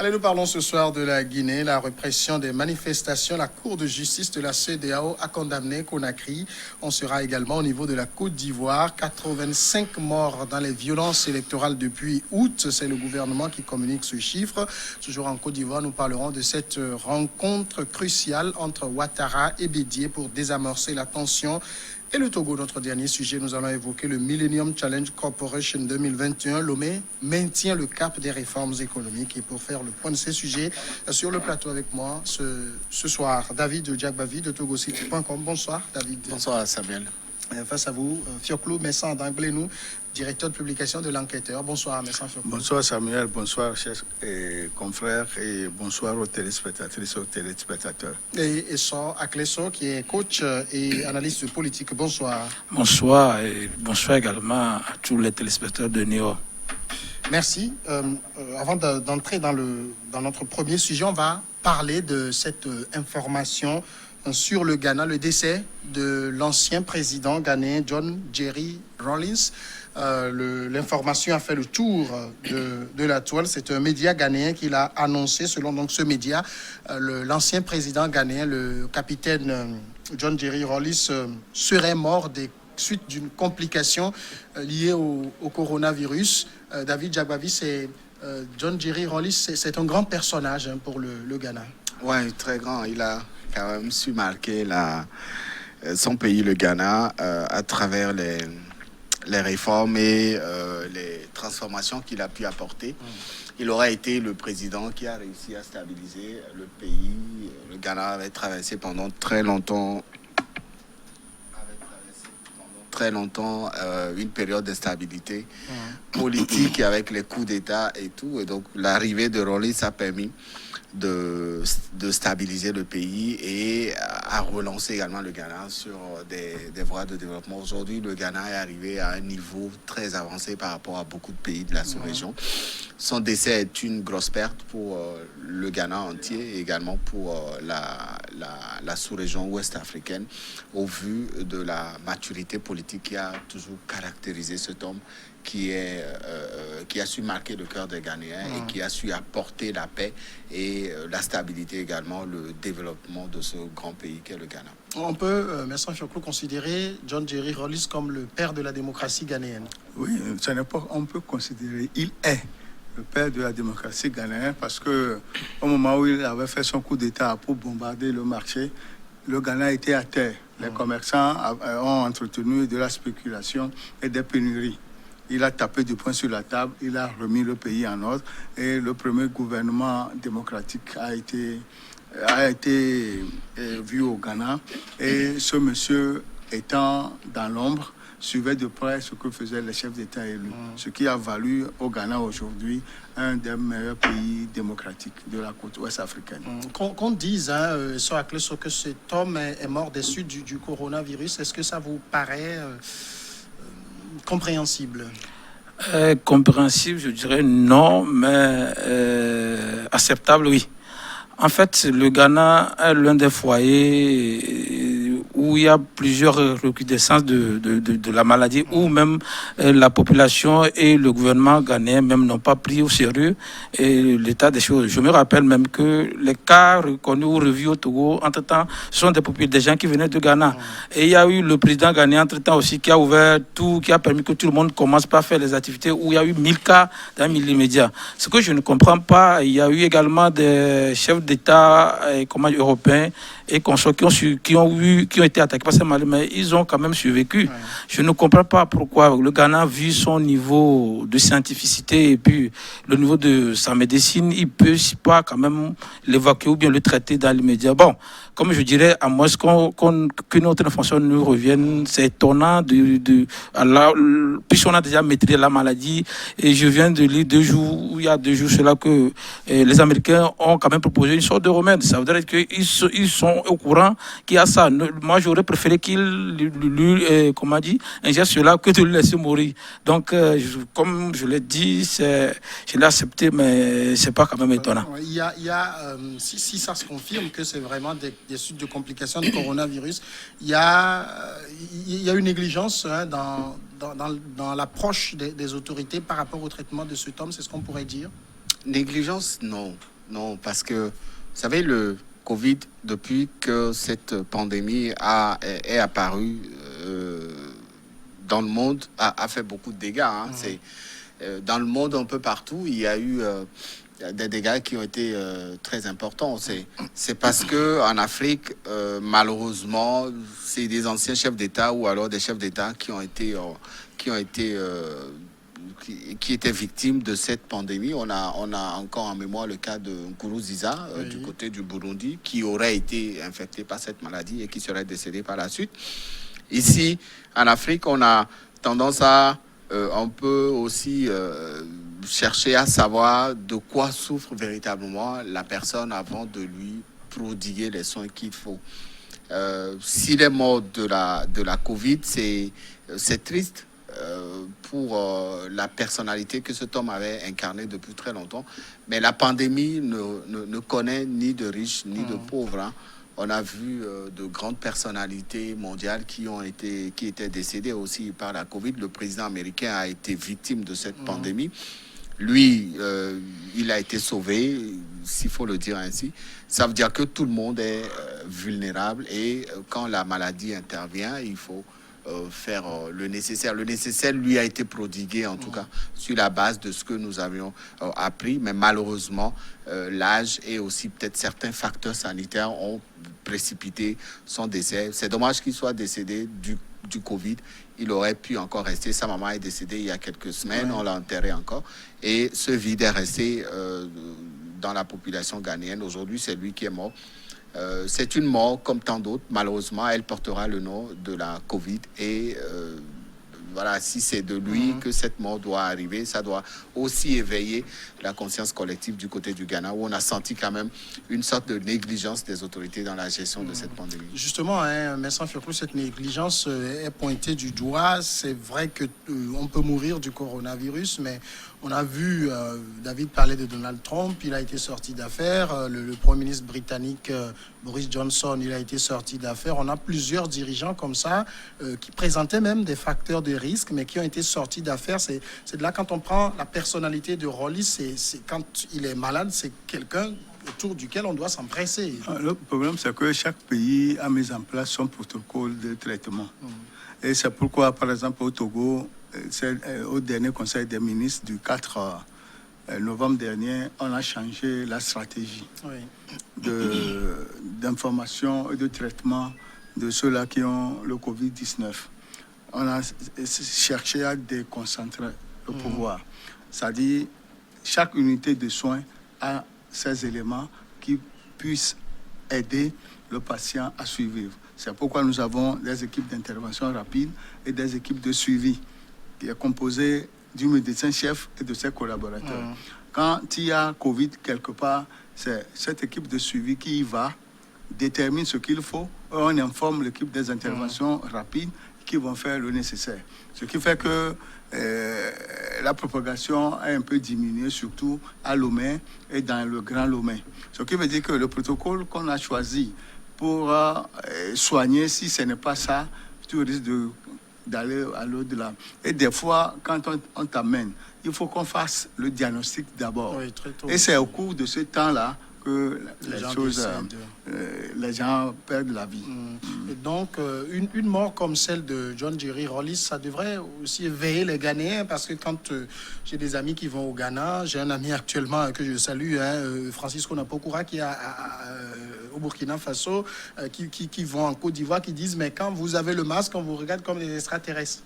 Allez, nous parlons ce soir de la Guinée, la répression des manifestations. La Cour de justice de la CEDEAO a condamné Conakry. On sera également au niveau de la Côte d'Ivoire. 85 morts dans les violences électorales depuis août. C'est le gouvernement qui communique ce chiffre. Toujours en Côte d'Ivoire, nous parlerons de cette rencontre cruciale entre Ouattara et Bédié pour désamorcer la tension. Et le Togo, notre dernier sujet, nous allons évoquer le Millennium Challenge Corporation 2021. Lomé maintient le cap des réformes économiques. Et pour faire le point de ces sujets, sur le plateau avec moi ce soir, David Diakbavi de TogoCity.com. Bonsoir, David. Bonsoir, Samuel. Face à vous, Fioclou Messan d'Anglénou, directeur de publication de l'Enquêteur. Bonsoir, Messan Fioclou. Bonsoir, Samuel. Bonsoir, chers confrères. Et bonsoir aux téléspectatrices et aux téléspectateurs. Et Sor Akleso, qui est coach et analyste politique. Bonsoir. Bonsoir et bonsoir également à tous les téléspectateurs de Néo. Merci. Avant d'entrer dans notre premier sujet, on va parler de cette information sur le Ghana, le décès de l'ancien président ghanéen John Jerry Rawlings. L'information a fait le tour de la toile. C'est un média ghanéen qui l'a annoncé. Selon donc ce média, l'ancien président ghanéen, le capitaine John Jerry Rawlings, serait mort suite d'une complication liée au coronavirus. David Diakbavi, c'est John Jerry Rawlings, c'est un grand personnage pour le Ghana. Oui, très grand. Il a quand même su marquer son pays, le Ghana, à travers les réformes et les transformations qu'il a pu apporter. Il aurait été le président qui a réussi à stabiliser le pays. Le Ghana avait traversé pendant très longtemps une période d'instabilité politique avec les coups d'État et tout. Et donc, l'arrivée de Rawlings a permis de stabiliser le pays et à relancer également le Ghana sur des voies de développement. Aujourd'hui, le Ghana est arrivé à un niveau très avancé par rapport à beaucoup de pays de la sous-région. Son décès est une grosse perte pour le Ghana entier et également pour la sous-région ouest-africaine au vu de la maturité politique qui a toujours caractérisé cet homme qui a su marquer le cœur des Ghanéens et qui a su apporter la paix et la stabilité également, le développement de ce grand pays qu'est le Ghana. On peut, Messan Fioclou, considérer John Jerry Rawlings comme le père de la démocratie ghanéenne. Oui, ça n'est pas, on peut considérer, il est le père de la démocratie ghanéenne parce que au moment où il avait fait son coup d'État pour bombarder le marché, le Ghana était à terre. Les commerçants ont entretenu de la spéculation et des pénuries. Il a tapé du poing sur la table, il a remis le pays en ordre et le premier gouvernement démocratique a été vu au Ghana. Et ce monsieur, étant dans l'ombre, suivait de près ce que faisaient les chefs d'État élus, ce qui a valu au Ghana aujourd'hui un des meilleurs pays démocratiques de la côte ouest africaine. Qu'on dise, Sor Akleso, que cet homme est mort des suites du coronavirus, est-ce que ça vous paraît compréhensible? Compréhensible, je dirais non, mais acceptable, oui. En fait, le Ghana est l'un des foyers où il y a plusieurs recrudescences de la maladie, où même la population et le gouvernement ghanéen même n'ont pas pris au sérieux l'état des choses. Je me rappelle même que les cas reconnus ou revus au Togo, entre-temps, ce sont des gens qui venaient de Ghana. Et il y a eu le président ghanéen, entre-temps aussi, qui a ouvert tout, qui a permis que tout le monde commence par faire les activités, où il y a eu 1000 cas dans l'immédiat. Ce que je ne comprends pas, il y a eu également des chefs d'État européens et consorts qui ont été attaqués par ces maladies, mais ils ont quand même survécu. Je ne comprends pas pourquoi le Ghana, vu son niveau de scientificité et puis le niveau de sa médecine, il ne peut pas quand même l'évacuer ou bien le traiter dans l'immédiat. Bon, comme je dirais, à moins qu'une autre information nous revienne, c'est étonnant puisqu'on a déjà maîtrisé la maladie. Et je viens de lire il y a 2 jours, cela que les Américains ont quand même proposé une sorte de remède. Ça veut dire qu'ils sont au courant qu'il y a ça. Moi, j'aurais préféré qu'il ingère cela que de le laisser mourir. Donc, comme je l'ai dit, je l'ai accepté, mais c'est pas quand même étonnant. Si ça se confirme que c'est vraiment des suites de complications du coronavirus, il y a une négligence dans l'approche des autorités par rapport au traitement de cet homme, c'est ce qu'on pourrait dire? Négligence, non. Non, parce que, vous savez, le Covid, depuis que cette pandémie est apparue dans le monde, a fait beaucoup de dégâts. Hein. C'est, dans le monde, un peu partout, il y a eu des dégâts qui ont été très importants. C'est parce que en Afrique, malheureusement, c'est des anciens chefs d'État ou alors des chefs d'État qui étaient victimes de cette pandémie. On a encore en mémoire le cas de Nkurunziza du côté du Burundi, qui aurait été infecté par cette maladie et qui serait décédé par la suite. Ici, en Afrique, on a tendance à un peu aussi chercher à savoir de quoi souffre véritablement la personne avant de lui prodiguer les soins qu'il faut. S'il est mort de la Covid, c'est triste pour la personnalité que cet homme avait incarnée depuis très longtemps. Mais la pandémie ne connaît ni de riches ni de pauvres. Hein. On a vu de grandes personnalités mondiales qui étaient décédées aussi par la Covid. Le président américain a été victime de cette pandémie. Lui, il a été sauvé, s'il faut le dire ainsi. Ça veut dire que tout le monde est vulnérable et quand la maladie intervient, il faut faire le nécessaire. Le nécessaire lui a été prodigué, en tout cas, sur la base de ce que nous avions appris. Mais malheureusement, l'âge et aussi peut-être certains facteurs sanitaires ont précipité son décès. C'est dommage qu'il soit décédé du Covid. Il aurait pu encore rester. Sa maman est décédée il y a quelques semaines. On l'a enterré encore. Et ce vide est resté dans la population ghanéenne. Aujourd'hui, c'est lui qui est mort. C'est une mort comme tant d'autres. Malheureusement, elle portera le nom de la Covid. Et voilà, si c'est de lui que cette mort doit arriver, ça doit aussi éveiller la conscience collective du côté du Ghana, où on a senti quand même une sorte de négligence des autorités dans la gestion de cette pandémie. Justement, hein, Vincent Fiocrou, cette négligence est pointée du doigt. C'est vrai que on peut mourir du coronavirus, mais on a vu, David parlait de Donald Trump, il a été sorti d'affaires. Le Premier ministre britannique Boris Johnson, il a été sorti d'affaires. On a plusieurs dirigeants comme ça qui présentaient même des facteurs de risque, mais qui ont été sortis d'affaires. C'est de là, quand on prend la personnalité de Rollis, c'est quand il est malade, c'est quelqu'un autour duquel on doit s'empresser. Le problème, c'est que chaque pays a mis en place son protocole de traitement. Et c'est pourquoi, par exemple, au Togo, au dernier Conseil des ministres du 4 novembre dernier, on a changé la stratégie d'information et de traitement de ceux-là qui ont le Covid-19. On a cherché à déconcentrer le pouvoir. C'est-à-dire, chaque unité de soins a ces éléments qui puissent aider le patient à survivre. C'est pourquoi nous avons des équipes d'intervention rapide et des équipes de suivi qui est composée du médecin-chef et de ses collaborateurs. Quand il y a Covid quelque part, c'est cette équipe de suivi qui y va, détermine ce qu'il faut, et on informe l'équipe des interventions rapides qui vont faire le nécessaire. Ce qui fait que la propagation a un peu diminué, surtout à Lomé et dans le Grand Lomé. Ce qui veut dire que le protocole qu'on a choisi pour soigner, si ce n'est pas ça, tu risques d'aller à l'au-delà. Et des fois, quand on t'amène, il faut qu'on fasse le diagnostic d'abord. Oui, très tôt. Et c'est au cours de ce temps-là que les gens perdent la vie. Et donc, une mort comme celle de John Jerry Rollis, ça devrait aussi éveiller les Ghanéens, parce que quand j'ai des amis qui vont au Ghana, j'ai un ami actuellement que je salue, Francisco Napokura, qui est au Burkina Faso, qui vont en Côte d'Ivoire, qui disent, mais quand vous avez le masque, on vous regarde comme des extraterrestres.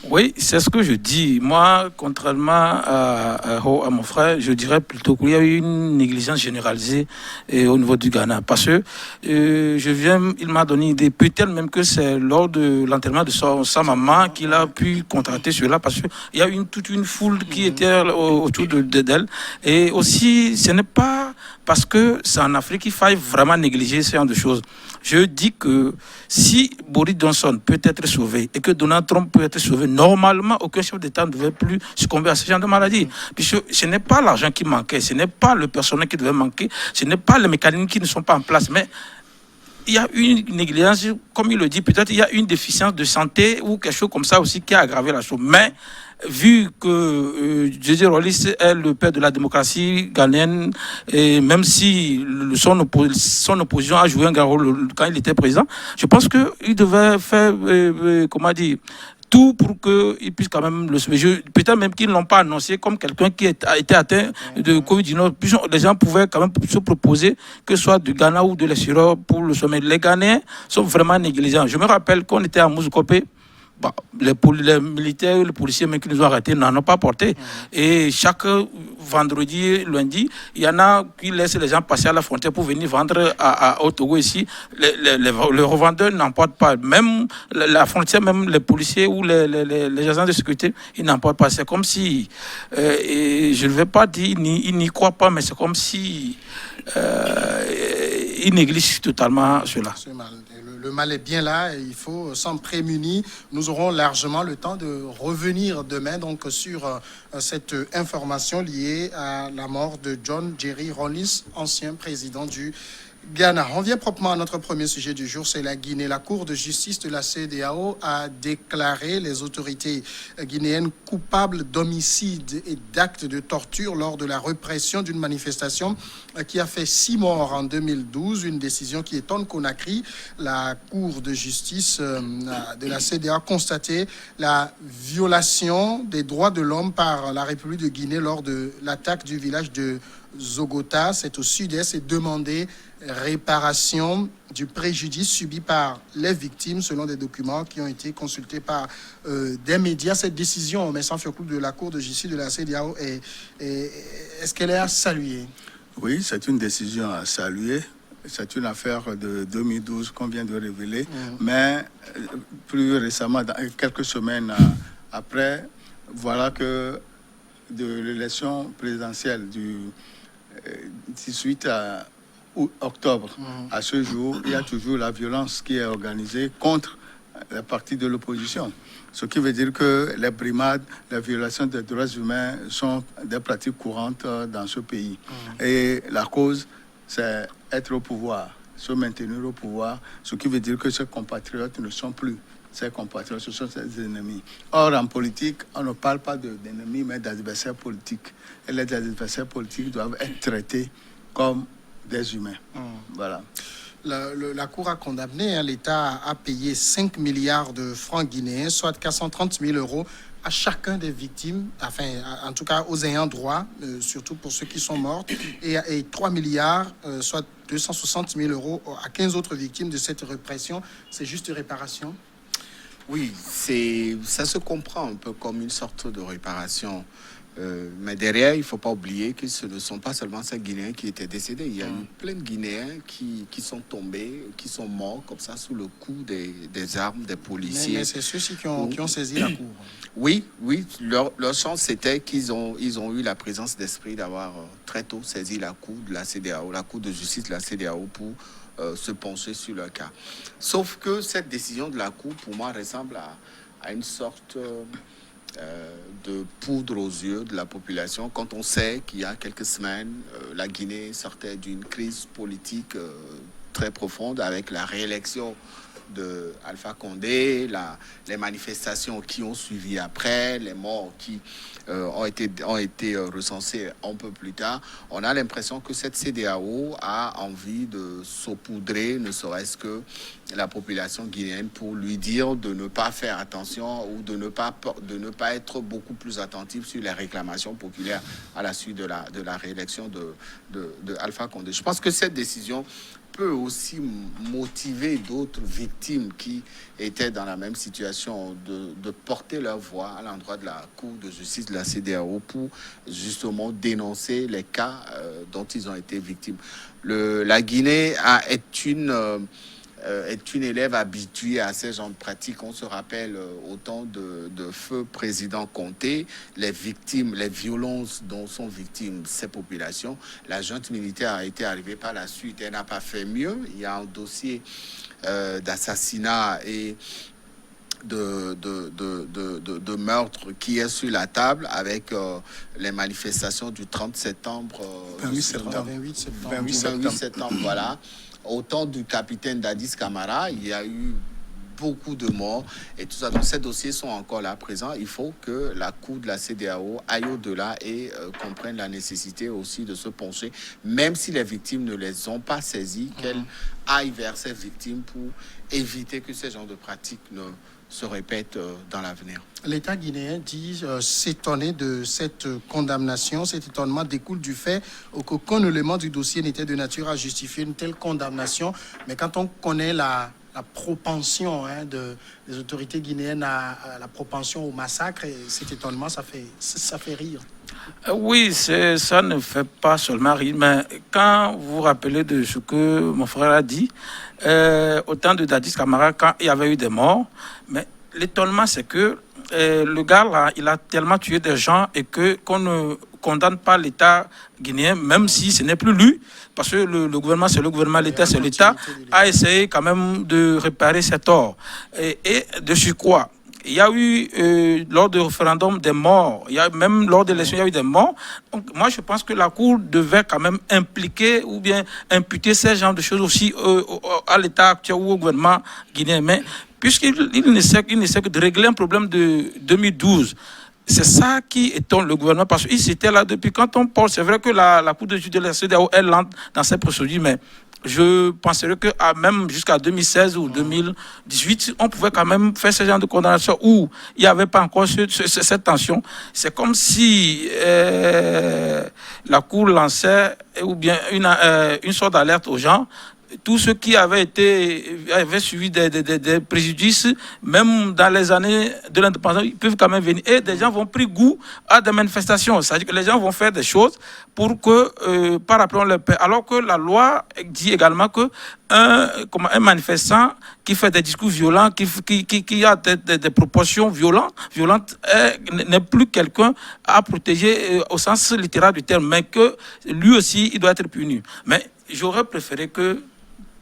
Oui, c'est ce que je dis. Moi, contrairement à mon frère, je dirais plutôt qu'il y a eu une négligence généralisée au niveau du Ghana. Parce que il m'a donné une idée, peut-être même que c'est lors de l'enterrement de sa maman qu'il a pu contracter cela, parce qu'il y a toute une foule qui était autour d'elle. Et aussi, ce n'est pas parce que c'est en Afrique qu'il faille vraiment négliger ce genre de choses. Je dis que si Boris Johnson peut être sauvé et que Donald Trump peut être sauvé, normalement, aucun chef d'État ne devait plus succomber à ce genre de maladie. Puisque ce n'est pas l'argent qui manquait, ce n'est pas le personnel qui devait manquer, ce n'est pas les mécanismes qui ne sont pas en place, mais il y a une négligence, comme il le dit, peut-être il y a une déficience de santé ou quelque chose comme ça aussi qui a aggravé la chose. Mais vu que J.J. Rawlings est le père de la démocratie ghanéenne, et même si son opposition a joué un grand rôle quand il était président, je pense qu'il devait faire, comment dire, tout pour qu'ils puissent quand même le sauver. Peut-être même qu'ils ne l'ont pas annoncé comme quelqu'un qui a été atteint de Covid-19. Les gens pouvaient quand même se proposer que ce soit du Ghana ou de l'extérieur pour le sommet. Les Ghanéens sont vraiment négligents. Je me rappelle qu'on était à Mouzoukope. Bah, les militaires, les policiers même qui nous ont arrêtés n'en ont pas porté. Et chaque vendredi, lundi, il y en a qui laissent les gens passer à la frontière pour venir vendre au Togo ici. Les revendeurs n'en portent pas. Même la frontière, même les policiers ou les agents de sécurité, ils n'en portent pas. C'est comme si, et je ne vais pas dire ils n'y croient pas, mais c'est comme si ils négligent totalement cela. Le mal est bien là et il faut s'en prémunir. Nous aurons largement le temps de revenir demain donc sur cette information liée à la mort de John Jerry Rawlings, ancien président du Ghana. On vient proprement à notre premier sujet du jour, c'est la Guinée. La Cour de justice de la CEDEAO a déclaré les autorités guinéennes coupables d'homicide et d'actes de torture lors de la répression d'une manifestation qui a fait 6 morts en 2012, une décision qui étonne Conakry. La Cour de justice de la CEDEAO a constaté la violation des droits de l'homme par la République de Guinée lors de l'attaque du village de Zogota, c'est au sud-est, et demandé réparation du préjudice subi par les victimes selon des documents qui ont été consultés par des médias. Cette décision, mais sans faire coup de la Cour de justice de la CEDEAO, est-ce qu'elle est à saluer? Oui, c'est une décision à saluer. C'est une affaire de 2012 qu'on vient de révéler. Mais plus récemment, quelques semaines après, voilà que de l'élection présidentielle du 18 octobre à ce jour, il y a toujours la violence qui est organisée contre les partis de l'opposition. Ce qui veut dire que les brimades, les violations des droits humains sont des pratiques courantes dans ce pays. Et la cause, c'est être au pouvoir, se maintenir au pouvoir, ce qui veut dire que ces compatriotes ne sont plus ses compatriotes, ce sont ses ennemis. Or, en politique, on ne parle pas d'ennemis, mais d'adversaires politiques. Et les adversaires politiques doivent être traités comme des humains. Voilà. La Cour a condamné, l'État a payé 5 milliards de francs guinéens, soit 430 000 euros à chacun des victimes, enfin, en tout cas aux ayants droit, surtout pour ceux qui sont morts, et 3 milliards, soit 260 000 euros à 15 autres victimes de cette répression. C'est juste réparation? Oui, ça se comprend un peu comme une sorte de réparation. Mais derrière, il ne faut pas oublier que ce ne sont pas seulement ces Guinéens qui étaient décédés. Il y a eu plein de Guinéens qui sont tombés, qui sont morts comme ça sous le coup des armes, des policiers. Mais c'est ceux-ci qui ont saisi la Cour. Oui. Leur chance, c'était qu'ils ont eu la présence d'esprit d'avoir très tôt saisi la Cour de la CEDEAO, la Cour de justice de la CEDEAO pour se pencher sur leur cas. Sauf que cette décision de la Cour, pour moi, ressemble à une sorte de poudre aux yeux de la population quand on sait qu'il y a quelques semaines, la Guinée sortait d'une crise politique très profonde avec la réélection de Alpha Condé, les manifestations qui ont suivi après, les morts qui ont été recensées un peu plus tard. On a l'impression que cette CEDEAO a envie de saupoudrer, ne serait-ce que la population guinéenne, pour lui dire de ne pas faire attention ou de ne pas être beaucoup plus attentif sur les réclamations populaires à la suite de la réélection de Alpha Condé. Je pense que cette décision peut aussi motiver d'autres victimes qui étaient dans la même situation de porter leur voix à l'endroit de la Cour de justice de la CEDEAO pour justement dénoncer les cas dont ils ont été victimes. La Guinée est une élève habituée à ces genres de pratiques. On se rappelle au temps de feu président Conté, les victimes, les violences dont sont victimes ces populations. La junte militaire a été arrivée par la suite. Elle n'a pas fait mieux. Il y a un dossier d'assassinat et de meurtre qui est sur la table avec les manifestations du 30 septembre. 28 septembre. 28 septembre, voilà. Au temps du capitaine Dadis Camara, il y a eu beaucoup de morts et tout ça. Donc ces dossiers sont encore là présents. Il faut que la Cour de la CEDEAO aille au-delà et comprenne la nécessité aussi de se pencher, même si les victimes ne les ont pas saisies, qu'elle aille vers ces victimes pour éviter que ce genre de pratiques ne se répètent dans l'avenir. L'État guinéen dit s'étonner de cette condamnation. Cet étonnement découle du fait qu'aucun élément du dossier n'était de nature à justifier une telle condamnation. Mais quand on connaît la propension des autorités guinéennes à la propension au massacre, et cet étonnement, ça fait rire. Oui, ça ne fait pas seulement rire, mais quand vous vous rappelez de ce que mon frère a dit, au temps de Dadis Camara, quand il y avait eu des morts, mais l'étonnement, c'est que le gars, là, il a tellement tué des gens et qu'on ne condamne pas l'État guinéen, même si ce n'est plus lui, parce que le gouvernement, c'est le gouvernement, l'État, c'est l'État, a essayé quand même de réparer ses torts. Et de surcroît, il y a eu, lors du référendum, des morts. Même lors de l'élection, il y a eu des morts. Donc, moi, je pense que la Cour devait quand même impliquer ou bien imputer ces genres de choses aussi à l'État actuel ou au gouvernement guinéen. Mais puisqu'il ne sait que de régler un problème de 2012, c'est ça qui étonne le gouvernement, parce qu'il s'était là depuis quand on parle. C'est vrai que la Cour de justice de la CEDEAO est lente dans ses procédures, mais je penserais que même jusqu'à 2016 ou 2018, on pouvait quand même faire ce genre de condamnation où il n'y avait pas encore cette tension. C'est comme si la Cour lançait ou bien une sorte d'alerte aux gens. Tous ceux qui avaient suivi des préjudices, même dans les années de l'indépendance, ils peuvent quand même venir. Et des gens vont prendre goût à des manifestations. C'est-à-dire que les gens vont faire des choses pour que, par rapport à leur paix. Alors que la loi dit également que un manifestant qui fait des discours violents, qui a des proportions violentes n'est plus quelqu'un à protéger au sens littéral du terme, mais que lui aussi, il doit être puni. Mais j'aurais préféré que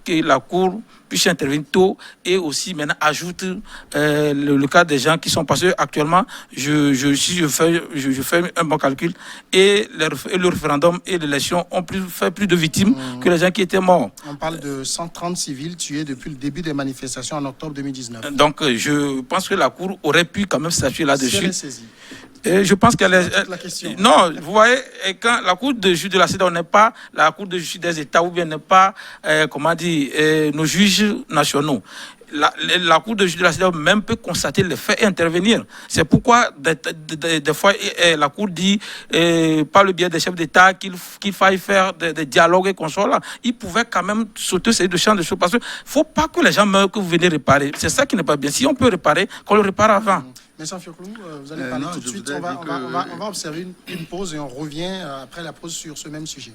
la Cour puisse intervenir tôt et aussi maintenant ajoute le cas des gens qui sont passés actuellement. Si je fais un bon calcul et le référendum et l'élection ont fait plus de victimes que les gens qui étaient morts. On parle de 130 civils tués depuis le début des manifestations en octobre 2019. Donc je pense que la Cour aurait pu quand même statuer là-dessus. Si elle est saisie. Et je pense qu'elle est. La question. Non, vous voyez, quand la Cour de justice de la CEDEAO n'est pas la Cour de justice des États ou bien n'est pas, nos juges nationaux. La Cour de justice de la CEDEAO même peut constater les faits et intervenir. C'est pourquoi des fois la Cour dit par le biais des chefs d'État qu'il faille faire des dialogues et qu'on soit là. Ils pouvaient quand même sauter ces deux champs de choses parce qu'il ne faut pas que les gens meurent que vous venez réparer. C'est ça qui n'est pas bien. Si on peut réparer, qu'on le répare avant. Mais Sanfioklou, vous allez parler tout de suite. On va observer une pause et on revient après la pause sur ce même sujet.